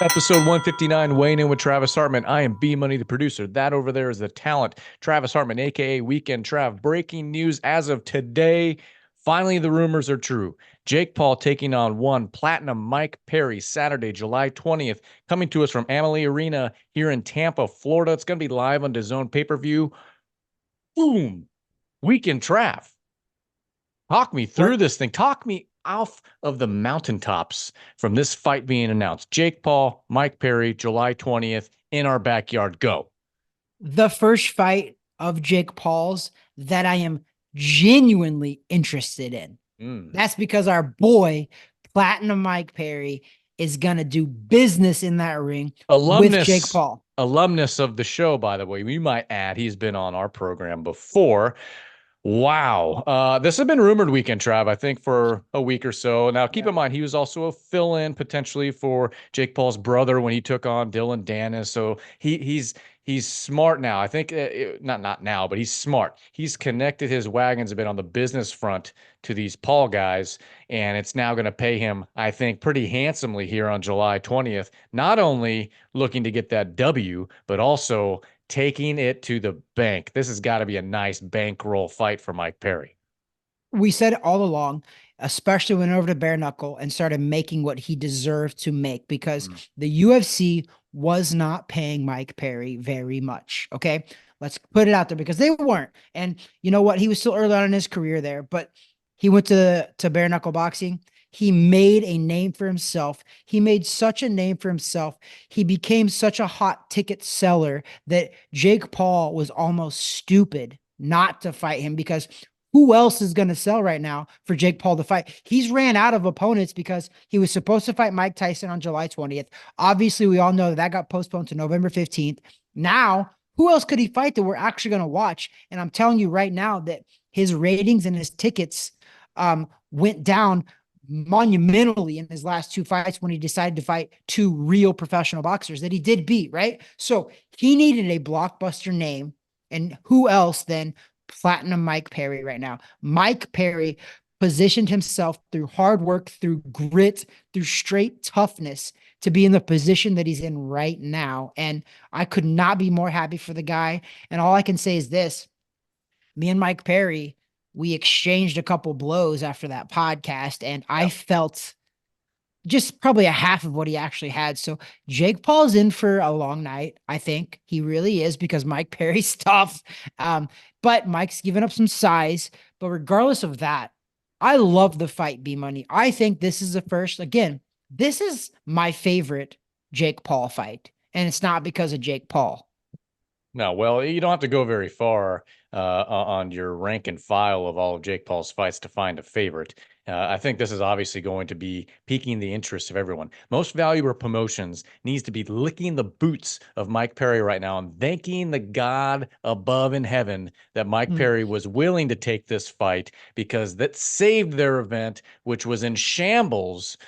Episode 159, weighing in with Travis Hartman. I am B Money, the producer. That over there is the talent, Travis Hartman, aka Weekend Trav. Breaking news as of today. Finally, the rumors are true. Jake Paul taking on one platinum Mike Perry Saturday, July 20th, coming to us from Amalie Arena here in Tampa, Florida. It's going to be live on DAZN pay-per-view. Boom! Weekend Trav. Talk me through this thing. Talk me off of the mountaintops from this fight being announced. Jake Paul, Mike Perry, July 20th in our backyard. Go. The first fight of Jake Paul's that I am genuinely interested in. That's because our boy, Platinum Mike Perry, is going to do business in that ring with Jake Paul. Alumnus of the show, by the way. We might add, he's been on our program before. Wow. This has been rumored Weekend Trav, I think, for a week or so. Now, keep in mind, he was also a fill-in potentially for Jake Paul's brother when he took on Dylan Dennis. So he's smart now. I think not now, but he's smart. He's connected his wagons a bit on the business front to these Paul guys, and it's now going to pay him, I think, pretty handsomely here on July 20th. Not only looking to get that W, but also taking it to the bank. This has got to be a nice bankroll fight for Mike Perry. We said it all along, especially when over to bare knuckle and started making what he deserved to make, because the UFC was not paying Mike Perry very much. Okay. Let's put it out there because they weren't. And you know what? He was still early on in his career there, but he went to bare knuckle boxing. He made a name for himself. He made such a name for himself. He became such a hot ticket seller that Jake Paul was almost stupid not to fight him, because who else is going to sell right now for Jake Paul to fight? He's ran out of opponents because he was supposed to fight Mike Tyson on July 20th. Obviously, we all know that got postponed to November 15th. Now, who else could he fight that we're actually going to watch? And I'm telling you right now that his ratings and his tickets went down monumentally in his last two fights when he decided to fight two real professional boxers that he did beat, right? So he needed a blockbuster name. And who else than Platinum Mike Perry right now? Mike Perry positioned himself through hard work, through grit, through straight toughness to be in the position that he's in right now. And I could not be more happy for the guy. And all I can say is this: me and Mike Perry, we exchanged a couple blows after that podcast, and I felt just probably a half of what he actually had. So Jake Paul's in for a long night. I think he really is, because Mike Perry's tough. But Mike's given up some size. But regardless of that, I love the fight, B Money. I think this is the first, again, this is my favorite Jake Paul fight. And it's not because of Jake Paul. No, well, you don't have to go very far on your rank and file of all of Jake Paul's fights to find a favorite. I think this is obviously going to be piquing the interest of everyone. Most Valuable Promotions needs to be licking the boots of Mike Perry right now and thanking the God above in heaven that Mike Perry was willing to take this fight, because that saved their event, which was in shambles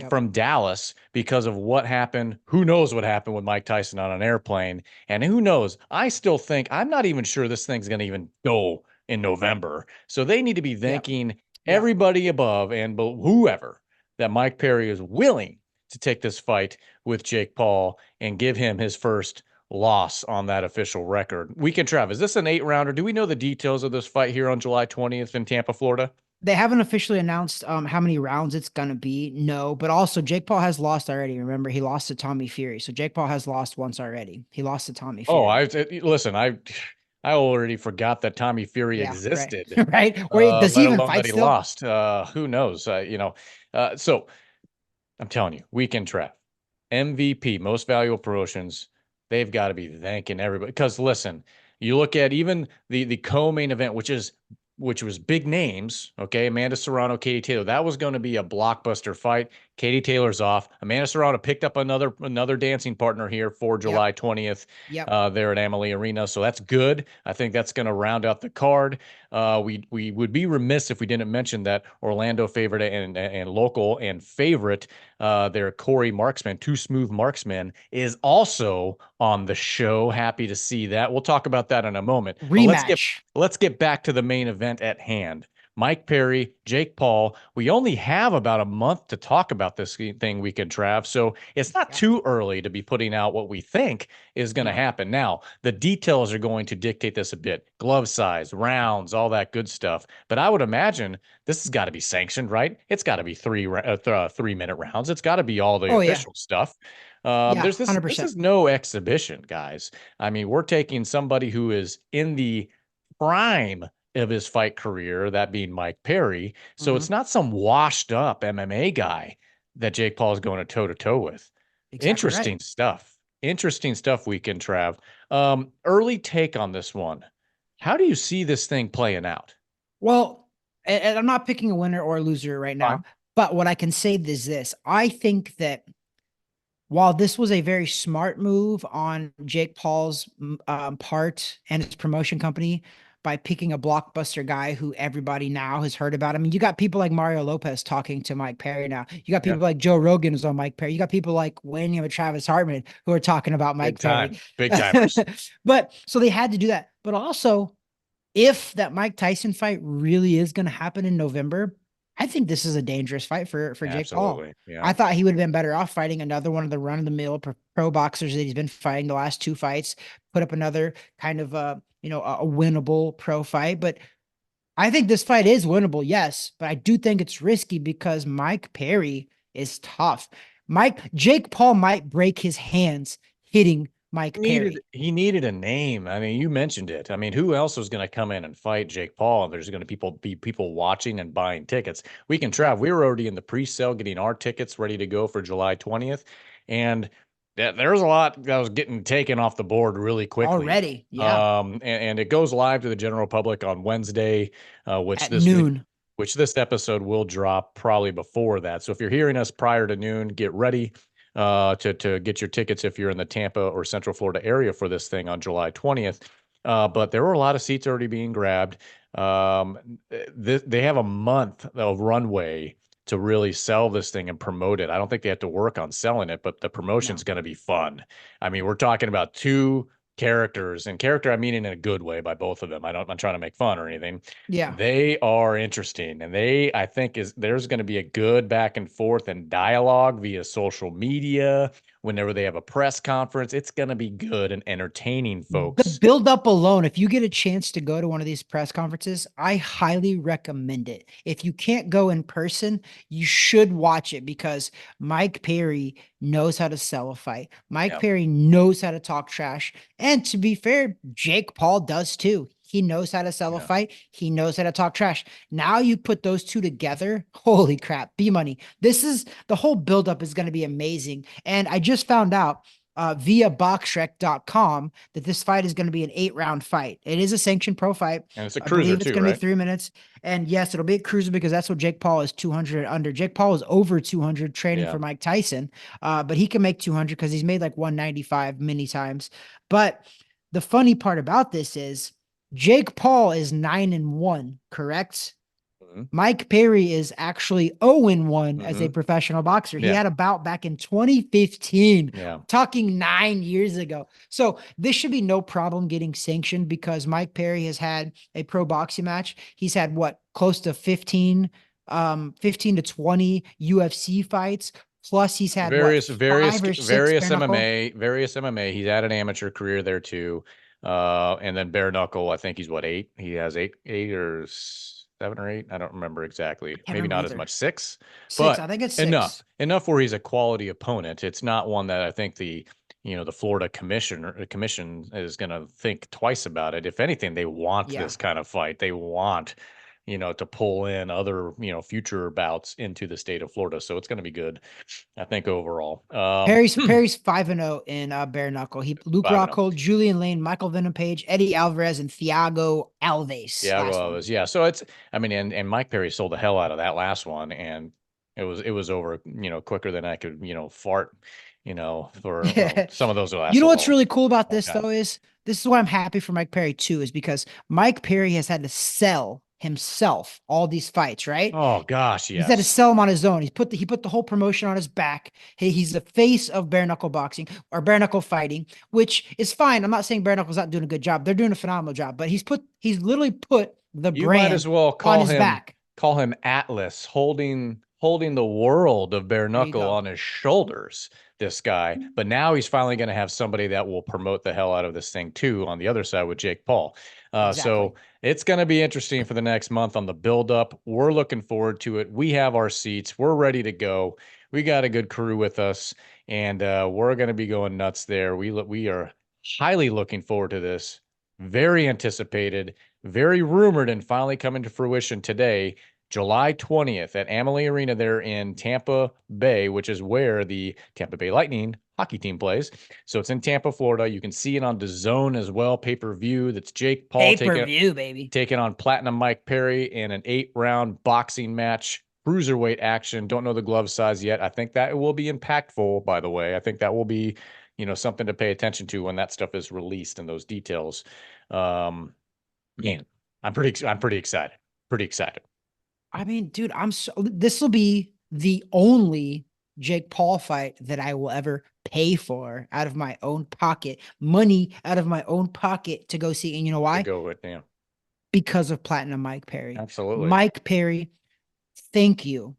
from Dallas because of what happened. Who knows what happened with Mike Tyson on an airplane? And who knows? I still think, I'm not even sure this thing's going to even go in November. So they need to be thanking everybody above and whoever that Mike Perry is willing to take this fight with Jake Paul and give him his first loss on that official record. Weekend Trav, is this an 8-rounder? Do we know the details of this fight here on July 20th in Tampa, Florida? They haven't officially announced how many rounds it's going to be. No, but also Jake Paul has lost already. Remember, he lost to Tommy Fury. So Jake Paul has lost once already. He lost to Tommy Fury. Oh, listen, I already forgot that Tommy Fury existed. Right. Right. Where does he even fight still? Lost. Who knows? So I'm telling you, Weekend Trap, MVP, Most Valuable Promotions, they've got to be thanking everybody. Because listen, you look at even the co-main event, which was big names, okay? Amanda Serrano, Katie Taylor. That was going to be a blockbuster fight. Katie Taylor's off. Amanda Serrano picked up another dancing partner here for July 20th there at Amalie Arena. So that's good. I think that's going to round out the card. We would be remiss if we didn't mention that Orlando favorite and local and favorite there, Corey Marksman, Too Smooth Marksman, is also on the show. Happy to see that. We'll talk about that in a moment. Rematch. Let's get back to the main event at hand. Mike Perry, Jake Paul. We only have about a month to talk about this thing weekend, Trav. So it's not Yeah. too early to be putting out what we think is going to No. happen. Now, the details are going to dictate this a bit. Glove size, rounds, all that good stuff. But I would imagine this has got to be sanctioned, right? It's got to be 3 minute rounds. It's got to be all the Oh yeah. official stuff. Yeah. There's this. This 100%. is no exhibition, guys. I mean, we're taking somebody who is in the prime of his fight career, that being Mike Perry. So Hmm. it's not some washed up MMA guy that Jake Paul is going to toe to toe with. Exactly right. Interesting stuff. Interesting stuff, weekend Trav. Early take on this one. How do you see this thing playing out? Well, and I'm not picking a winner or a loser right now, Fine. but what I can say is this. I think that while this was a very smart move on Jake Paul's part and his promotion company by picking a blockbuster guy who everybody now has heard about. I mean, you got people like Mario Lopez talking to Mike Perry now. You got Yeah. people like Joe Rogan is on Mike Perry. You got people like William and Travis Hartman who are talking about Big Mike Perry. time. Big timers. But so they had to do that. But also, if that Mike Tyson fight really is going to happen in November, I think this is a dangerous fight for Jake Paul. Absolutely. Yeah. I thought he would have been better off fighting another one of the run of the mill pro boxers that he's been fighting the last two fights, put up another kind of a winnable pro fight. But I think this fight is winnable, yes, but I do think it's risky because Mike Perry is tough. Jake Paul might break his hands hitting Mike Perry. He needed a name. I mean, you mentioned it. I mean, who else was going to come in and fight Jake Paul? And there's going to be people watching and buying tickets. We can Yeah, travel. We were already in the pre-sale, getting our tickets ready to go for July 20th, and there's a lot that was getting taken off the board really quickly. already. Yeah, And it goes live to the general public on Wednesday, at noon. which this episode will drop probably before that. So if you're hearing us prior to noon, get ready to get your tickets if you're in the Tampa or Central Florida area for this thing on July 20th. But there were a lot of seats already being grabbed. They have a month of runway to really sell this thing and promote it. I don't think they have to work on selling it, but the promotion's No. going to be fun. I mean, we're talking about two characters, and character I mean in a good way by both of them. I'm not trying to make fun or anything. Yeah. They are interesting, and I think there's going to be a good back and forth and dialogue via social media. Whenever they have a press conference, it's going to be good and entertaining, The folks. build up alone, if you get a chance to go to one of these press conferences, I highly recommend it. If you can't go in person, you should watch it because Mike Perry knows how to sell a fight. Mike Yeah, Perry knows how to talk trash. And to be fair, Jake Paul does too. He knows how to sell a yeah. fight. He knows how to talk trash. Now you put those two together. Holy crap. B money. The whole buildup is going to be amazing. And I just found out via boxrec.com that this fight is going to be an 8-round fight. It is a sanctioned pro fight. And it's a I cruiser believe it's too, going to be right? 3 minutes. And yes, it'll be a cruiser because that's what Jake Paul is 200 under. Jake Paul is over 200 training Yeah. for Mike Tyson, but he can make 200 because he's made like 195 many times. But the funny part about this is Jake Paul is 9-1, correct? Mhm. Mike Perry is actually 0-1 as a Mhm. professional boxer. He Yeah. had a bout back in 2015, Yeah. talking 9 years ago. So this should be no problem getting sanctioned because Mike Perry has had a pro boxing match. He's had what, close to 15 to 20 UFC fights. Plus he's had what, Various, various, 5 or 6 bare various knuckle. MMA, various MMA. He's had an amateur career there too. And then bare knuckle, I think he's what, eight? He has eight or 7 or 8. I don't remember I exactly. can't Maybe remember not as either. much, six, 6, I but think it's enough, 6. enough where he's a quality opponent. It's not one that I think the Florida commission is going to think twice about it. If anything, they want Yeah. this kind of fight. They want, to pull in other, future bouts into the state of Florida. So it's going to be good, I think, overall. Perry's 5-0 in bare knuckle. Luke 5-0. Rockhold, Julian Lane, Michael Venom Page, Eddie Alvarez, and Thiago Alves. Yeah, Last well, it one. was, yeah. So I mean, and Mike Perry sold the hell out of that last one, and it was over, quicker than I could, fart, for, well, some of those will You last know a what's long, really cool about long this time. though is this is why I'm happy for Mike Perry too, is because Mike Perry has had to sell himself all these fights, right? Oh gosh, He's had to yes. sell them on his own. He put the whole promotion on his back. Hey, he's the face of bare knuckle boxing or bare knuckle fighting, which is fine. I'm not saying bare knuckle's not doing a good job. They're doing a phenomenal job, but he's literally put the You might brand as well on his back. call him Atlas, holding the world of bare There you knuckle go. on his shoulders, this guy. But now he's finally going to have somebody that will promote the hell out of this thing too on the other side with Jake Paul. Exactly. So it's going to be interesting for the next month on the build up. We're looking forward to it. We have our seats. We're ready to go. We got a good crew with us, and we're going to be going nuts there. We are highly looking forward to this. Very anticipated, very rumored, and finally coming to fruition today, July 20th at Amalie Arena there in Tampa Bay, which is where the Tampa Bay Lightning hockey team plays. So it's in Tampa, Florida. You can see it on DAZN as well, pay-per-view. That's Jake Paul Pay-per-view, baby. taking on Platinum Mike Perry in an 8-round boxing match. Cruiserweight action. Don't know the glove size yet. I think that it will be impactful, by the way. I think that will be, something to pay attention to when that stuff is released and those details. Man, I'm pretty excited. Pretty excited. I mean, dude, this will be the only Jake Paul fight that I will ever pay for out of my own pocket, money out of my own pocket to go see. And you know To why? go with, yeah, Because of Platinum Mike Perry. absolutely. Mike Perry, thank you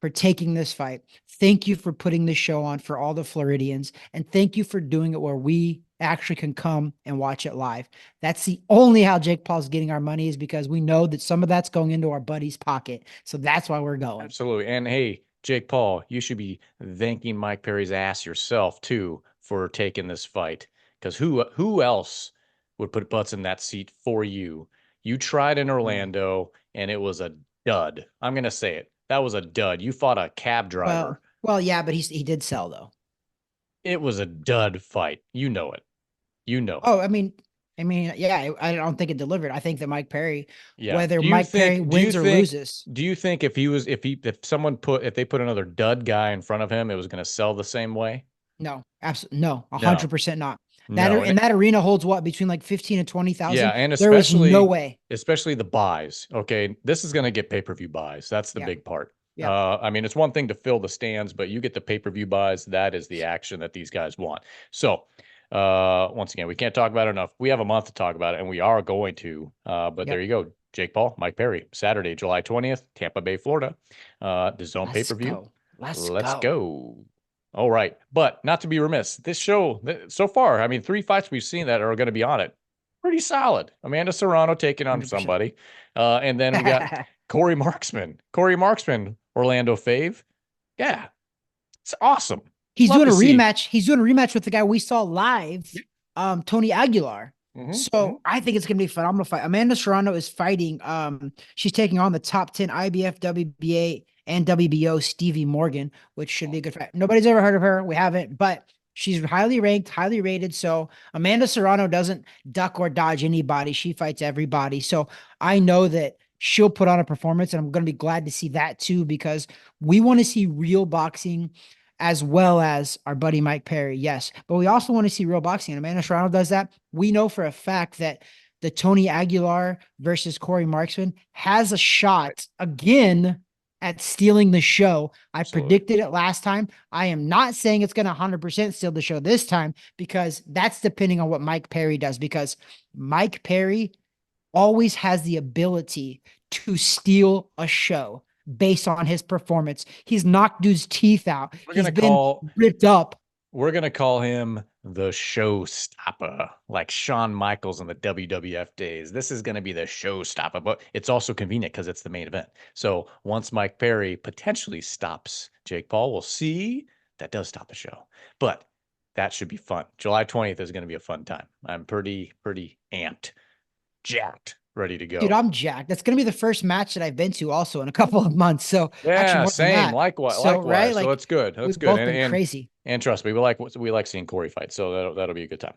for taking this fight. Thank you for putting this show on for all the Floridians. And thank you for doing it where we actually can come and watch it live. That's the only how Jake Paul's getting our money, is because we know that some of that's going into our buddy's pocket. So that's why we're going. Absolutely. And hey, Jake Paul, you should be thanking Mike Perry's ass yourself too for taking this fight. Because who else would put butts in that seat for you? You tried in Mm. Orlando and it was a dud. I'm gonna say it. That was a dud. You fought a cab Well, driver. yeah, but he did sell though. It was a dud fight. You know it. You know it. Oh, yeah, I don't think it delivered. I think that Mike Perry, Yeah. whether Mike Perry wins or loses, Do you think if they put another dud guy in front of him, it was going to sell the same way? no, absolutely no, No. 100% not. That No. and that arena holds what, between like 15 and Yeah, 20,000. and There is no way. especially the buys. Okay, this is going to get pay-per-view buys. That's the Yeah, big part. yeah. I mean, it's one thing to fill the stands, but you get the pay-per-view buys. That is the action that these guys want. So, once again, we can't talk about it enough. We have a month to talk about it, and we are going to. But there Yep. you go. Jake Paul, Mike Perry, Saturday, July 20th, Tampa Bay, Florida. The zone Let's pay-per-view. go. Let's Let's go. go. All right. But not to be remiss, this show so far, I mean, 3 fights we've seen that are going to be on it. Pretty solid. Amanda Serrano taking on 100%. somebody. And then we got Corey Marksman. Corey Marksman, Orlando Fave. Yeah. It's awesome. He's Love doing to a see. rematch. He's doing a rematch with the guy we saw live, Tony Aguilar. Mm-hmm. So I think it's gonna be a phenomenal fight. Amanda Serrano is fighting. She's taking on the top 10 IBF, WBA, and WBO Stevie Morgan, which should be a good fight. Nobody's ever heard of her. We haven't, but she's highly ranked, highly rated. So Amanda Serrano doesn't duck or dodge anybody. She fights everybody. So I know that she'll put on a performance, and I'm gonna be glad to see that too, because we want to see real boxing as well as our buddy Mike Perry. Yes. But we also want to see real boxing. And Amanda Serrano does that. We know for a fact that the Tony Aguilar versus Corey Marksman has a shot again at stealing the show. I Absolutely. predicted it last time. I am not saying it's going to 100% steal the show this time, because that's depending on what Mike Perry does, because Mike Perry always has the ability to steal a show based on his performance. He's knocked dude's teeth out. We're He's gonna been call ripped up. we're gonna call him the showstopper, like Shawn Michaels in the WWF days. This is gonna be the showstopper, but it's also convenient because it's the main event. So once Mike Perry potentially stops Jake Paul, we'll see. That does stop the show. But that should be fun. July 20th is gonna be a fun time. I'm pretty amped, jacked, ready to Dude, go. I'm jacked. That's going to be the first match that I've been to also in a couple of months. So actually Yeah, more than same. that. Likewise, So, right. likewise. So Like it's good. That's we've good. both been crazy. And trust me, we like seeing Corey fight. So that'll be a good time.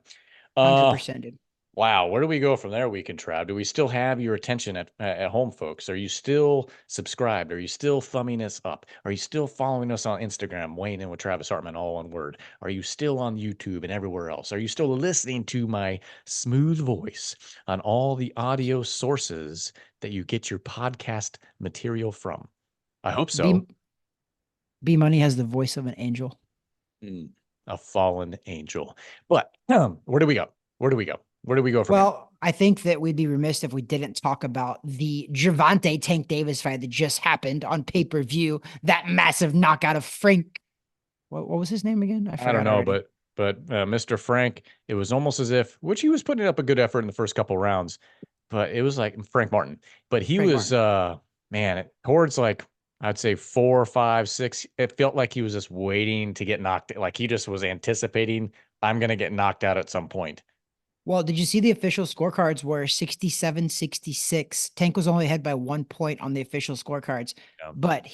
Uh 100%, dude. wow, where do we go from there, Weekend Trav? Do we still have your attention at home, folks? Are you still subscribed? Are you still thumbing us up? Are you still following us on Instagram, weighing in with Travis Hartman, all one word? Are you still on YouTube and everywhere else? Are you still listening to my smooth voice on all the audio sources that you get your podcast material from? I hope B so. B Money has the voice of an angel. A fallen angel. But where do we go? Where do we go? Where do we go from here? Well, I think that we'd be remiss if we didn't talk about the Gervonta Tank Davis fight that just happened on pay-per-view. That massive knockout of Frank. What was his name again? I I don't forgot know, already. but Mr. Frank, it was almost as if, which he was putting up a good effort in the first couple rounds, but it was like Frank Martin. But he Frank was, Martin. man, towards like I'd say 4, 5, 6. It felt like he was just waiting to get knocked. Like he just was anticipating I'm gonna get knocked out at some point. Well, did you see the official scorecards were 67-66? Tank was only ahead by 1 point on the official scorecards, Yeah. but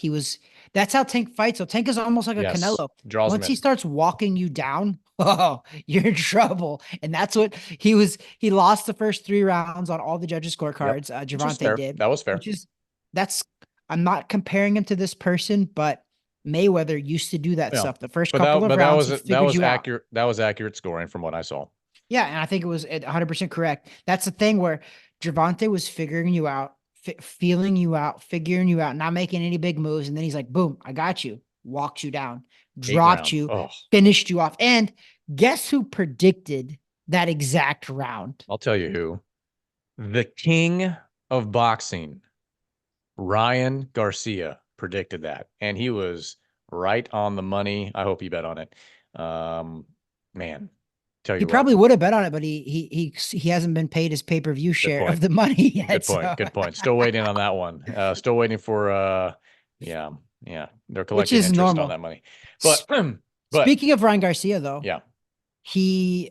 that's how Tank fights. So Tank is almost like a Yes, Canelo. draws him Once he in. starts walking you down, oh, you're in trouble. And that's what he was. He lost the first 3 rounds on all the judges' Yep, scorecards. which was Gervonta fair. did, That was fair. which is, that's, I'm not comparing him to this person, but Mayweather used to do that Yeah, stuff. The first but couple that of but that rounds, was he that figured was you out. accurate. That was accurate scoring from what I saw. Yeah, and I think it was 100% correct. That's the thing where Javante was figuring you out, feeling you out, figuring you out, not making any big moves, and then he's like, "Boom, I got you." Walked you down, 8 rounds. dropped you, Oh, finished you off. And guess who predicted that exact round? I'll tell you who. The king of boxing, Ryan Garcia, predicted that, and he was right on the money. I hope he bet on it. Man, tell He you what. probably would have bet on it, but he hasn't been paid his pay-per-view Good share of point. the money Good yet. point. So, Good point. Still waiting on that one. Still waiting for yeah, yeah. They're which collecting is interest on normal. that money. But but Speaking of Ryan Garcia, though, yeah. he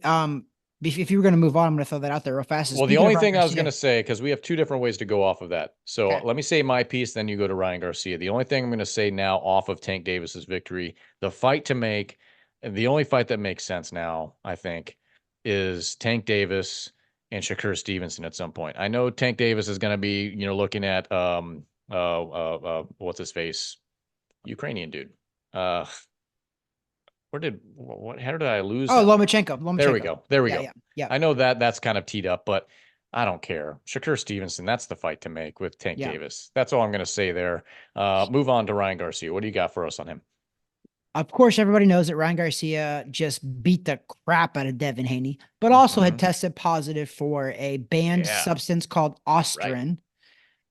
if you were going to move on, I'm going to throw that out there real fast. Well, the Speaking of only Ryan thing I was going Garcia, to say, because we have two different ways to go off of that. So okay, let me say my piece, then you go to Ryan Garcia. The only thing I'm going to say now off of Tank Davis's victory, the fight to make, the only fight that makes sense now, I think, is Tank Davis and Shakur Stevenson at some point. I know Tank Davis is going to be, looking at what's his face? Ukrainian dude. Uh how did I lose oh, him? Lomachenko, There we Lomachenko, go. There we yeah, go. yeah, yeah, I know that that's kind of teed up, but I don't care. Shakur Stevenson, that's the fight to make with Tank yeah. Davis. That's all I'm going to say there. Move on to Ryan Garcia. What do you got for us on him? Of course, everybody knows that Ryan Garcia just beat the crap out of Devin Haney, but also had Hmm. tested positive for a banned Yeah, substance called right. Ostrin.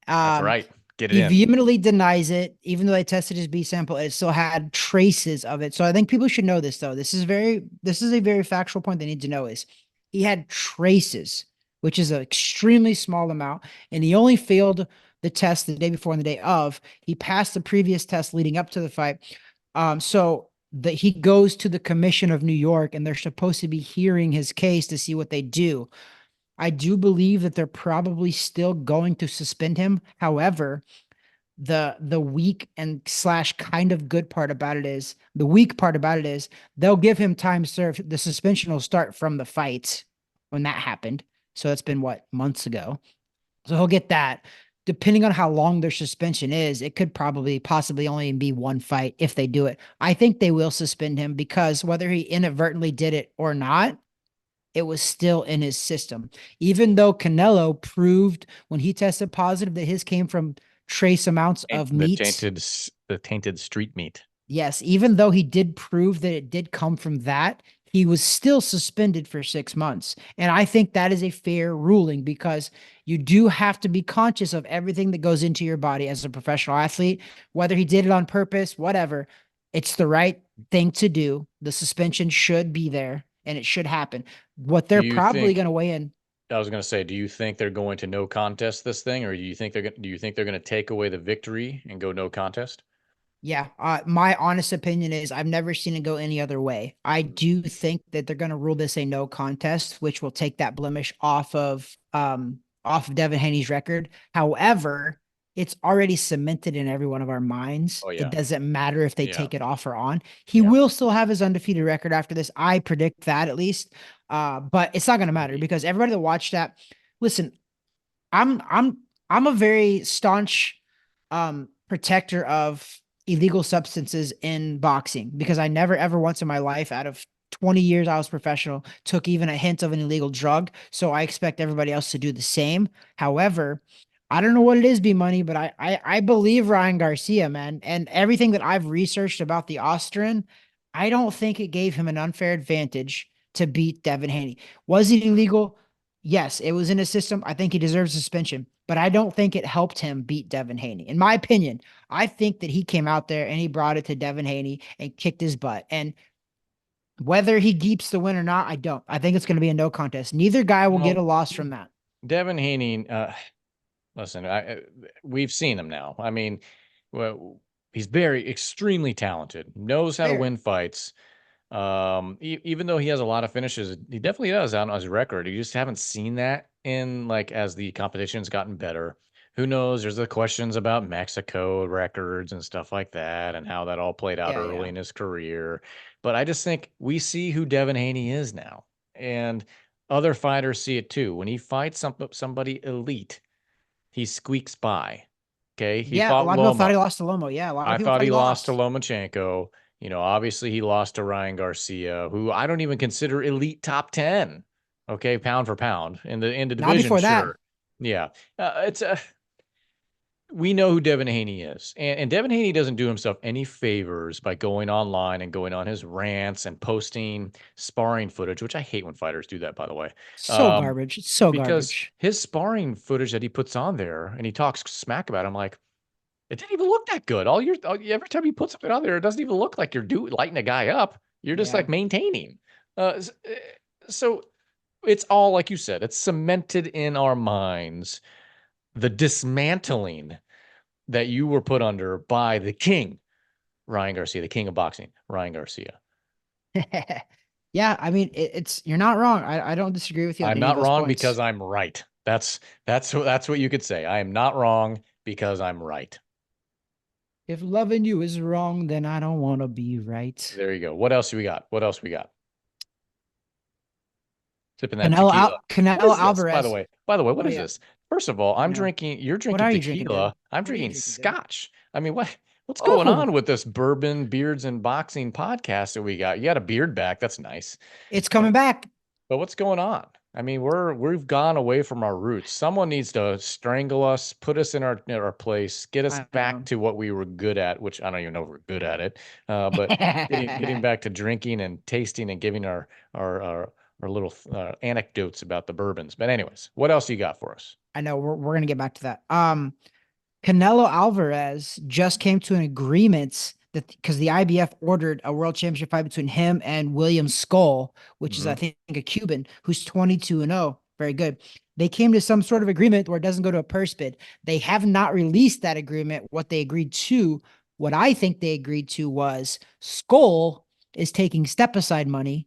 That's Um, right. Get it he in. vehemently denies it, even though they tested his B sample, it still had traces of it. So I think people should know this, though. This is a very factual point they need to know is he had traces, which is an extremely small amount, and he only failed the test the day before and the day of. He passed the previous test leading up to the fight. So that he goes to the Commission of New York, and they're supposed to be hearing his case to see what they do. I do believe that they're probably still going to suspend him. However, the weak and slash kind of good part about it is the weak part about it is they'll give him time served. The suspension will start from the fight when that happened. So it's been what, months ago. So he'll get that. Depending on how long their suspension is, it could probably possibly only be one fight if they do it. I think they will suspend him because whether he inadvertently did it or not, it was still in his system. Even though Canelo proved when he tested positive that his came from trace amounts of The meats. tainted street meat. Yes, even though he did prove that it did come from that, he was still suspended for 6 months. And I think that is a fair ruling because you do have to be conscious of everything that goes into your body as a professional athlete, whether he did it on purpose, whatever. It's the right thing to do. The suspension should be there and it should happen. What Do they're you probably going think? to weigh in. I was going to say, do you think they're going to no contest this thing, or do you think they're going to take away the victory and go no contest? Yeah, my honest opinion is I've never seen it go any other way. I do think that they're going to rule this a no contest, which will take that blemish off of Devin Haney's record. However, it's already cemented in every one of our minds. Oh It yeah, doesn't matter if they yeah, take it off or on. He yeah. will still have his undefeated record after this. I predict that at least. But it's not going to matter Maybe. because everybody that watched that, listen, I'm I'm I'm a very staunch protector of illegal substances in boxing because I never ever once in my life out of 20 years I was professional took even a hint of an illegal drug. So I expect everybody else to do the same. However, I don't know what it is, B Money, but I believe Ryan Garcia, man, and everything that I've researched about the Austrian, I don't think it gave him an unfair advantage to beat Devin Haney. Was it illegal? yes, it was in his system. I think he deserves suspension, but I don't think it helped him beat Devin Haney. In my opinion, I think that he came out there and he brought it to Devin Haney and kicked his butt. And whether he keeps the win or not, I don't. I think it's going to be a no contest. Neither guy will get a Well, loss from that. Devin Haney, listen, we've seen him now. I mean, well, he's very extremely talented, knows how to Very. win fights. Even though he has a lot of finishes, he definitely does on his record. You just haven't seen that in like as the competition's gotten better. Who knows? There's the questions about Mexico records and stuff like that, and how that all played out Yeah, early yeah. in his career. But I just think we see who Devin Haney is now, and other fighters see it too. When he fights somebody elite, he squeaks by. Okay, he Yeah, a fought lot of people thought Loma. he lost to Lomo. Yeah, a lot of I people thought thought he he lost to lost. Lomachenko. Obviously he lost to Ryan Garcia, who I don't even consider elite top 10. Okay, pound for pound in the Not division, before that. sure. Yeah. It's we know who Devin Haney is. And Devin Haney doesn't do himself any favors by going online and going on his rants and posting sparring footage, which I hate when fighters do that, by the way. So Um, garbage. It's so because garbage. his sparring footage that he puts on there and he talks smack about, I'm like, it didn't even look that good. Every time you put something on there, it doesn't even look like you're lighting a guy up. You're just Yeah. like maintaining. So it's all like you said. It's cemented in our minds the dismantling that you were put under by the king, Ryan Garcia, the king of boxing, Ryan Garcia. Yeah, I mean, it's you're not wrong. I don't disagree with you on I'm any of not those wrong because points. I'm right. That's what you could say. I am not wrong because I'm right. If loving you is wrong, then I don't want to be right. There you go. What else do we got? What else we got? Sipping that Canelo tequila. What Canelo is this, by the Alvarez. way? By the way, what Oh is yeah, this? First of all, I know. you're What drinking are you drinking, dude? tequila. I'm What are you drinking drinking, dude? scotch. I mean, what's going Oh, on with this bourbon, beards, and boxing podcast that we got? You got a beard back. That's nice. it's But coming back. but what's going on? I mean, we've gone away from our roots. Someone needs to strangle us, put us in our place, get us I back know. to what we were good at, which I don't even know if we're good at it. But getting back to drinking and tasting and giving our little anecdotes about the bourbons. But anyways, what else you got for us? I know we're gonna get back to that. Canelo Alvarez just came to an agreement that because the IBF ordered a world championship fight between him and William Skull, which is I Hmm. think a Cuban who's 22-0. Very good. They came to some sort of agreement where it doesn't go to a purse bid. They have not released that agreement. What they agreed to, what I think they agreed to was Skull is taking step aside money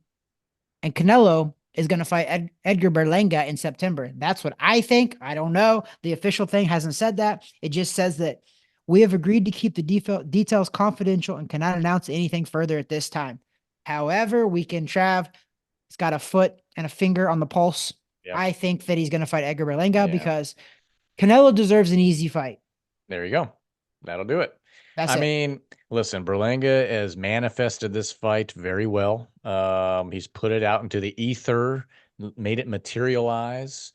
and Canelo is going to fight Edgar Berlanga in September. That's what I think. I don't know. The official thing hasn't said that. It just says that we have agreed to keep the details confidential and cannot announce anything further at this time. However, we can Trav. He's got a foot and a finger on the pulse. Yep. I think that he's going to fight Edgar Berlanga Yeah. because Canelo deserves an easy fight. There you go. That'll do it. That's I it. mean, listen, Berlanga has manifested this fight very well. He's put it out into the ether, made it materialize.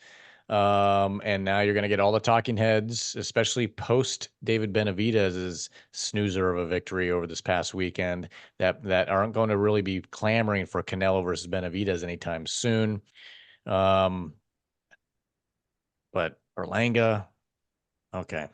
And now you're going to get all the talking heads, especially post David Benavidez's snoozer of a victory over this past weekend, that aren't going to really be clamoring for Canelo versus Benavidez anytime soon. But Berlanga, okay.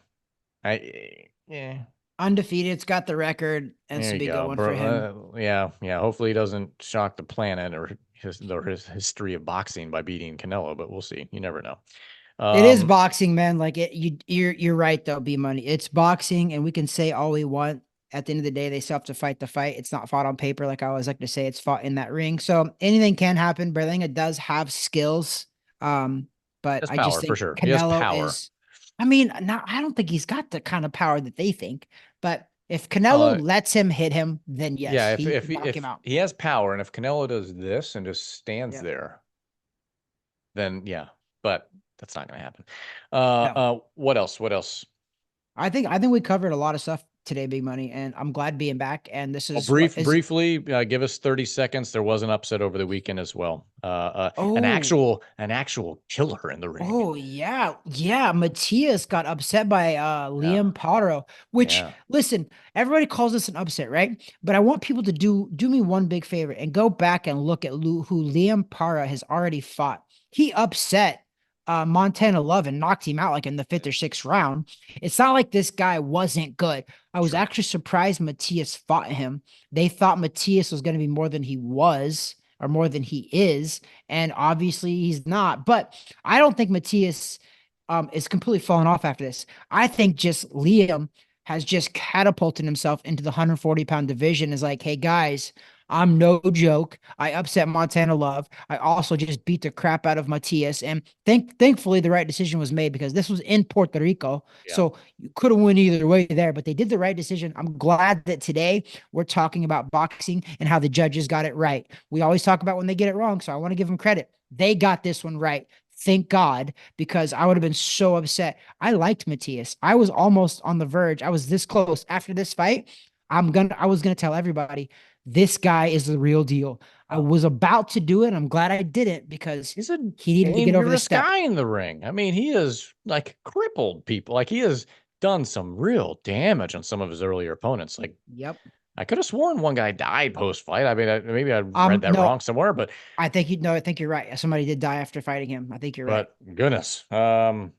Yeah. Undefeated. It's got the record, and it's There a you big good go. one for him. Yeah, yeah. Hopefully, he doesn't shock the planet or his history of boxing by beating Canelo, but we'll see. You never know. It is Um, boxing, man. Like you're right though. B money. It's boxing, and we can say all we want. At the end of the day, they still have to fight the fight. It's not fought on paper, like I always like to say. It's fought in that ring. So anything can happen. Berlanga does have skills, but he has I just power for think sure. He has Canelo power. is. I mean, not. I don't think he's got the kind of power that they think. But if Canelo Uh, lets him hit him, then yes, yeah. he can knock him If out. he has power, and if Canelo does this and just stands Yeah. there, then yeah. But that's not going to happen. No. What else? What else? I think we covered a lot of stuff today, Big Money, and I'm glad being back. And this Well, is what is. briefly, give us 30 seconds. There was an upset over the weekend as well. Oh, An actual killer in the ring. oh yeah, yeah. Matias got upset by Yeah, Liam Potro. Which yeah. listen, everybody calls this an upset, right? But I want people to do me one big favor and go back and look at who Liam Para has already fought. He upset Montana Love and knocked him out like in the fifth or sixth round. It's not like this guy wasn't good. I was Sure. actually surprised Matias fought him. They thought Matias was going to be more than he was or more than he is. And obviously he's not. But I don't think Matias is completely falling off after this. I think just Liam has just catapulted himself into the 140-pound division. Is like, hey guys, I'm no joke. I upset Montana Love. I also just beat the crap out of Matias. And thankfully, the right decision was made because this was in Puerto Rico. Yeah. So you could have won either way there, but they did the right decision. I'm glad that today we're talking about boxing and how the judges got it right. We always talk about when they get it wrong. So I want to give them credit. They got this one right. Thank God, because I would have been so upset. I liked Matias. I was almost on the verge. I was this close after this fight. I was gonna tell everybody this guy is the real deal. I Oh, was about to do it. I'm glad I didn't because he's a he needed to get over the dangerous step. guy in the ring. I mean, he has like crippled people. Like he has done some real damage on some of his earlier opponents. Like Yep. I could have sworn one guy died post fight. I mean, maybe I read that No, wrong somewhere, I think you know, I think you're right. Somebody did die after fighting him. I think you're right. but goodness, man,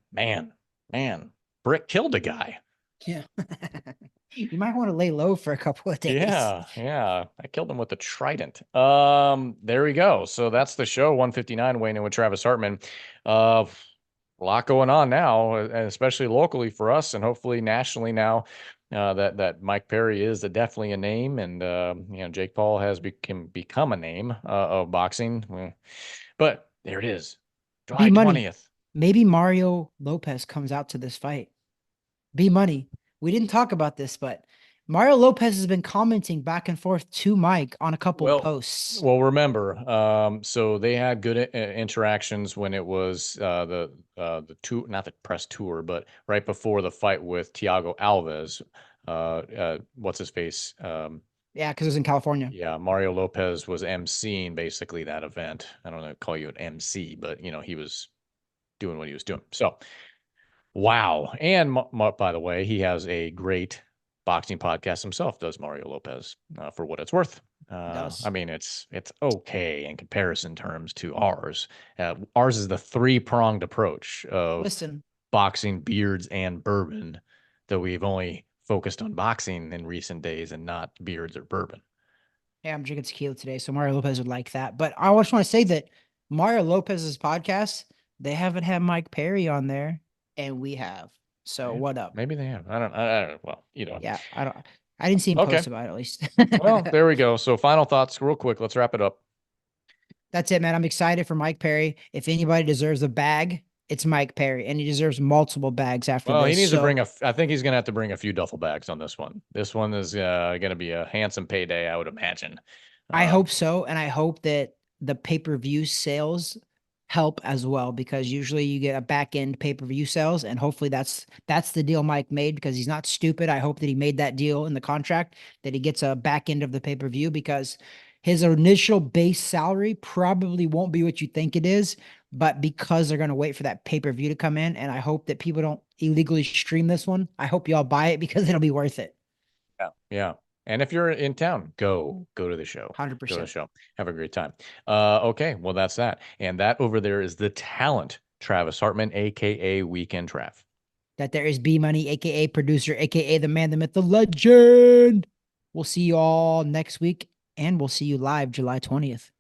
Brick killed a guy. Yeah. You might want to lay low for a couple of days. Yeah. I killed him with a trident. There we go. So that's the show. 159 weighing in with Travis Hartman. A lot going on now, and especially locally for us, and hopefully nationally now. That Mike Perry is definitely a name, and Jake Paul has become a name of boxing. But there it is, B July Money. 20th. Maybe Mario Lopez comes out to this fight. B Money. We didn't talk about this, but Mario Lopez has been commenting back and forth to Mike on a couple Well, posts. well, remember, so they had good interactions when it was the two, not the press tour, but right before the fight with Thiago Alves. What's his face? Yeah, because it was in California. Yeah, Mario Lopez was emceeing basically that event. I don't know, call you an MC, but he was doing what he was doing. So, wow. And by the way, he has a great boxing podcast himself, does Mario Lopez, for what it's worth. It I does. mean, it's okay in comparison terms to ours. Ours is the three-pronged approach of Listen, boxing, beards, and bourbon, though we've only focused on boxing in recent days and not beards or bourbon. yeah, I'm drinking tequila today, so Mario Lopez would like that. But I just want to say that Mario Lopez's podcast, they haven't had Mike Perry on there, and we have. So what up? Maybe they have. I don't know. Well, Yeah, I didn't see him Okay. post about it at least. Well, there we go. So final thoughts real quick. Let's wrap it up. That's it, man. I'm excited for Mike Perry. If anybody deserves a bag, it's Mike Perry, and he deserves multiple bags after Well, he this. needs to So I think he's going to have to bring a few duffel bags on this one. This one is going to be a handsome payday, I would imagine. I hope so, and I hope that the pay-per-view sales help as well because usually you get a back end pay-per-view sales, and hopefully that's the deal Mike made because he's not stupid. I hope that he made that deal in the contract that he gets a back end of the pay-per-view because his initial base salary probably won't be what you think it is, but because they're going to wait for that pay-per-view to come in, and I hope that people don't illegally stream this one. I hope y'all buy it because it'll be worth it. Yeah. And if you're in town, go to the show. Go to the 100%. show. Have a great time. Okay, well that's that. And that over there is the talent, Travis Hartman, aka Weekend Trav. That there is B Money, aka producer, aka the man, the myth, the legend. We'll see you all next week, and we'll see you live July 20th.